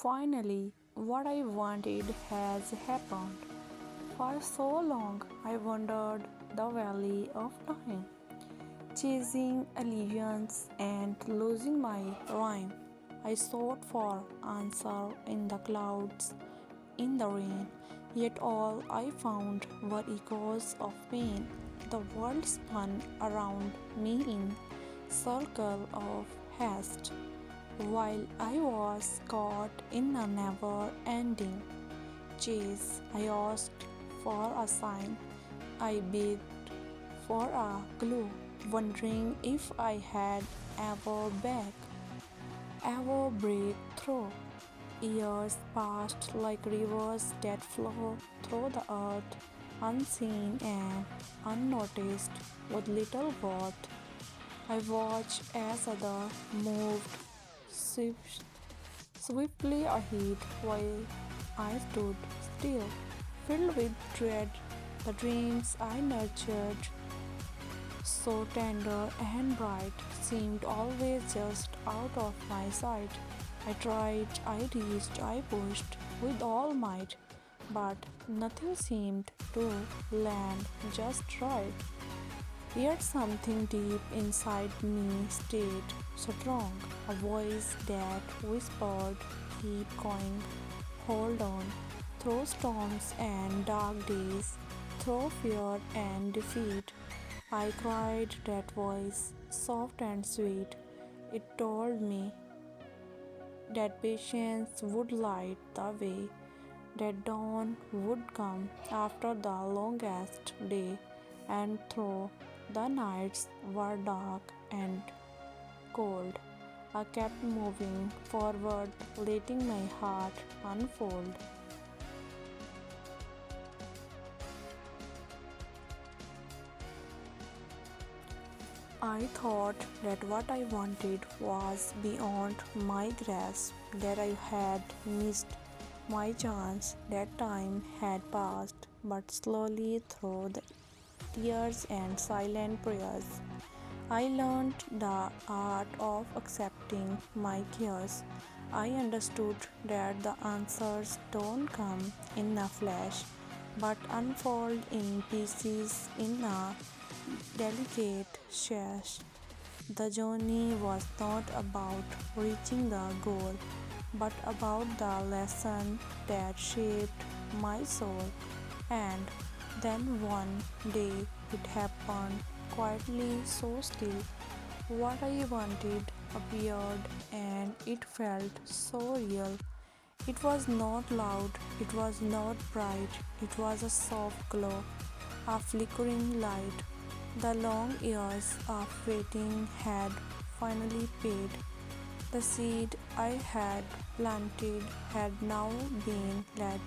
Finally, what I wanted has happened. For so long, I wandered the valley of time, chasing illusions and losing my rhyme. I sought for answer in the clouds, in the rain, yet all I found were echoes of pain. The world spun around me in circle of haste, while I was caught in a never-ending chase. I asked for a sign, I begged for a clue, wondering if I had ever back, ever break through. Years passed like rivers that flow through the earth, unseen and unnoticed, with little worth. I watched as others moved swift, swiftly ahead while I stood still, filled with dread. The dreams I nurtured, so tender and bright, seemed always just out of my sight. I tried, I reached, I pushed with all might, but nothing seemed to land just right. Yet something deep inside me stayed strong, a voice that whispered, keep going, hold on, through storms and dark days, through fear and defeat. I cried that voice, soft and sweet. It told me that patience would light the way, that dawn would come after the longest day, and though the nights were dark and cold, I kept moving forward, letting my heart unfold. I thought that what I wanted was beyond my grasp, that I had missed my chance, that time had passed, but slowly through the tears and silent prayers, I learned the art of accepting my chaos. I understood that the answers don't come in a flash, but unfold in pieces in a delicate sash. The journey was not about reaching the goal, but about the lesson that shaped my soul. And then one day it happened quietly, so still. What I wanted appeared, and it felt so real. It was not loud, it was not bright, it was a soft glow, a flickering light. The long years of waiting had finally paid. The seed I had planted had now been led.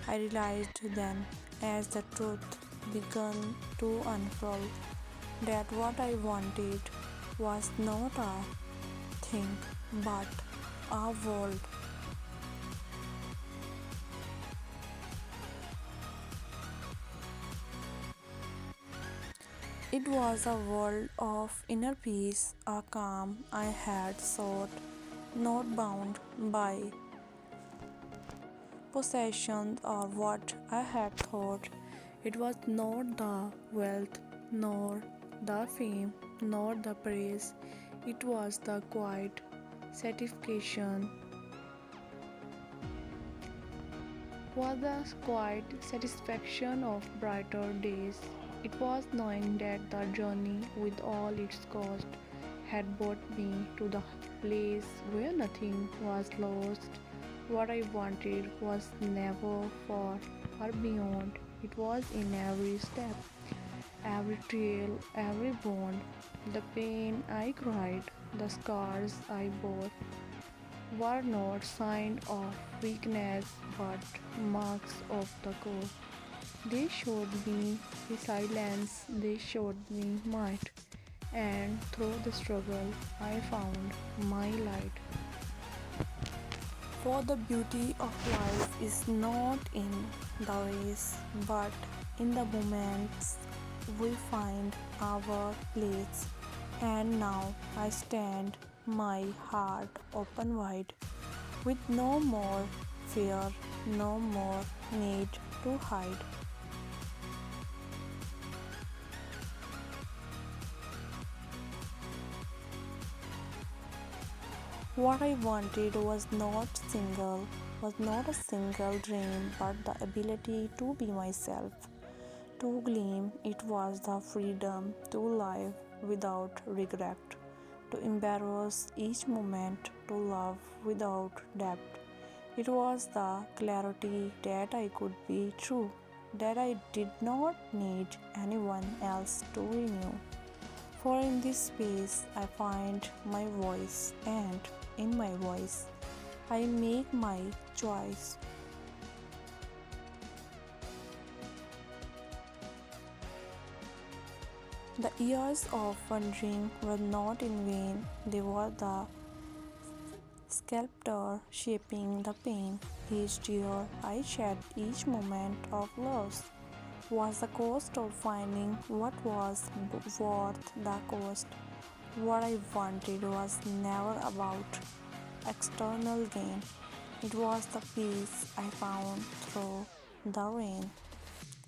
I realized then, as the truth began to unfold, that what I wanted was not a thing but a world. It was a world of inner peace, a calm I had sought, not bound by possessions or what I had thought. It was not the wealth, nor the fame, nor the praise. It was the quiet satisfaction, of brighter days. It was knowing that the journey, with all its cost, had brought me to the place where nothing was lost. What I wanted was never far or beyond. It was in every step, every trail, every bond. The pain I cried, the scars I bore, were not signs of weakness but marks of the core. They showed me resilience, they showed me might, and through the struggle I found my light. For the beauty of life is not in the race, but in the moments we find our place. And now I stand, my heart open wide, with no more fear, no more need to hide. What I wanted was not a single dream, but the ability to be myself, to gleam. It was the freedom to live without regret, to embrace each moment, to love without debt. It was the clarity that I could be true, that I did not need anyone else to renew. For in this space I find my voice, and in my voice I make my choice. The years of wandering were not in vain, they were the sculptor shaping the pain. Each tear I shed, each moment of loss was the cost of finding what was worth the cost. What I wanted was never about external gain, it was the peace I found through the rain.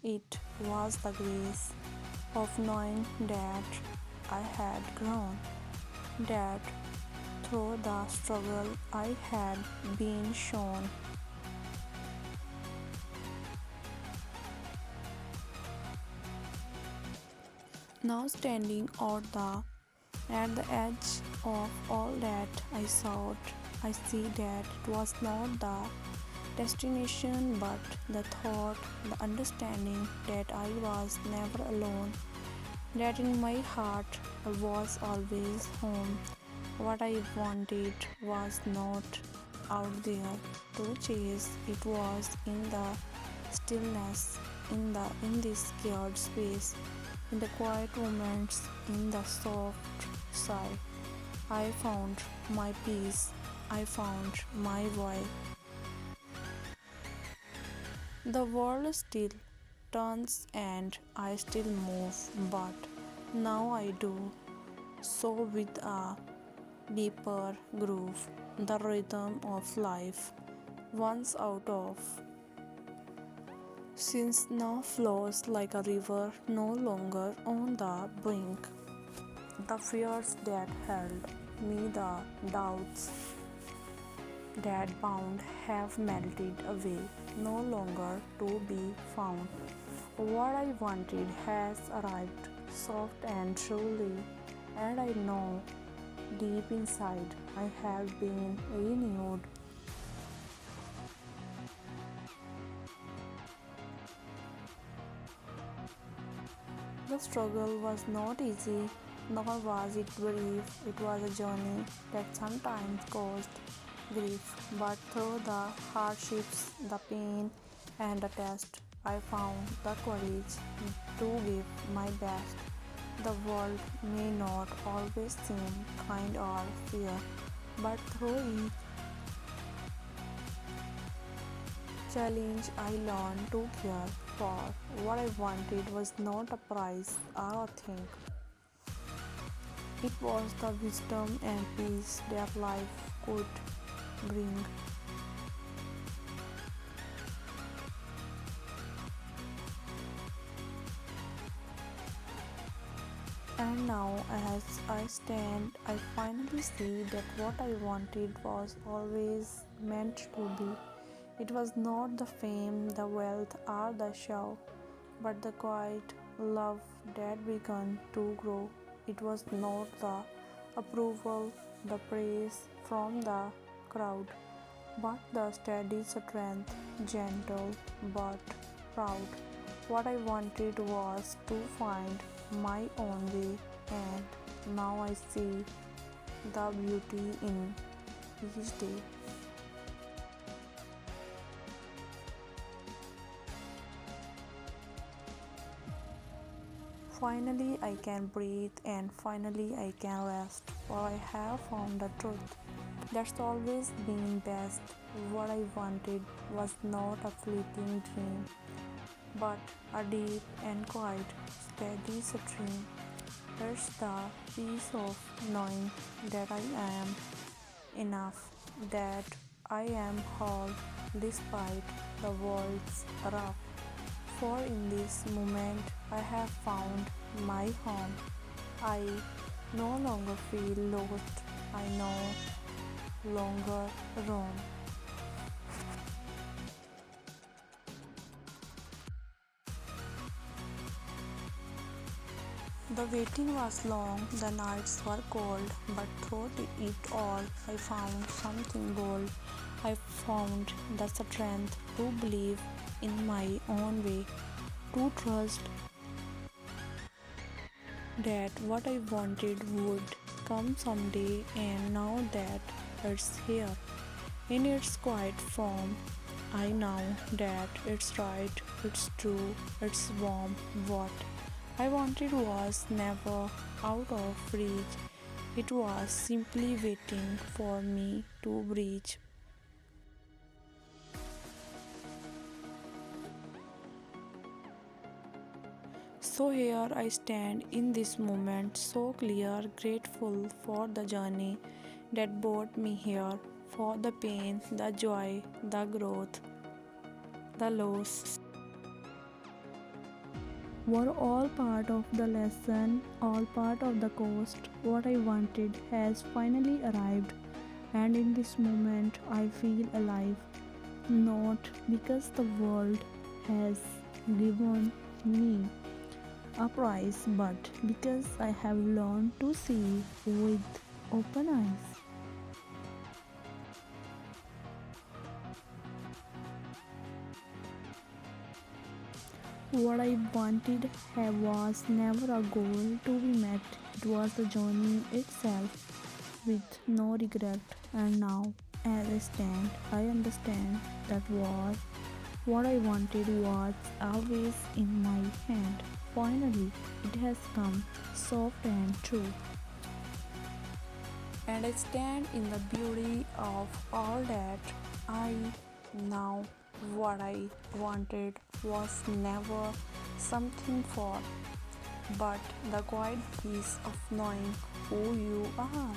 It was the grace of knowing that I had grown, that through the struggle I had been shown. Now standing at the edge of all that I sought, I see that it was not the destination but the thought, the understanding that I was never alone, that in my heart was always home. What I wanted was not out there to chase, it was in the stillness, in this scared space, in the quiet moments, in the soft sigh. I found my peace, I found my voice. The world still turns and I still move, but now I do so with a deeper groove, the rhythm of life, once out of since now flows like a river, no longer on the brink. The fears that held me, the doubts that bound have melted away, no longer to be found. What I wanted has arrived, soft and truly, and I know deep inside I have been renewed. The struggle was not easy, nor was it brief. It was a journey that sometimes caused grief, but through the hardships, the pain, and the test, I found the courage to give my best. The world may not always seem kind or fair, but through each challenge I learned to care for. What I wanted was not a prize or a thing. It was the wisdom and peace that life could bring. And now, as I stand, I finally see that what I wanted was always meant to be. It was not the fame, the wealth, or the show, but the quiet love that began to grow. It was not the approval, the praise from the crowd, but the steady strength, gentle but proud. What I wanted was to find my own way, and now I see the beauty in each day. Finally, I can breathe, and finally, I can rest, for I have found the truth that's always been best. What I wanted was not a fleeting dream, but a deep and quiet, steady stream. It's the peace of knowing that I am enough, that I am whole despite the world's rough. For in this moment I have found my home. I no longer feel lost. I no longer roam. The waiting was long, the nights were cold, but through it all I found something bold. I found the strength to believe in my own way, to trust that what I wanted would come someday, and now that it's here in its quiet form, I know that it's right, it's true, it's warm. What I wanted was never out of reach. It was simply waiting for me to reach. So here I stand in this moment, so clear, grateful for the journey that brought me here, for the pain, the joy, the growth, the loss were all part of the lesson, all part of the cost. What I wanted has finally arrived, and in this moment I feel alive. Not because the world has given me a prize, but because I have learned to see with open eyes. What I wanted was never a goal to be met, it was the journey itself with no regret. And now, as I stand, I understand that what I wanted was always in my hand. Finally, it has come, soft and true. And I stand in the beauty of all that. I now what I wanted was never something for, but the quiet peace of knowing who you are.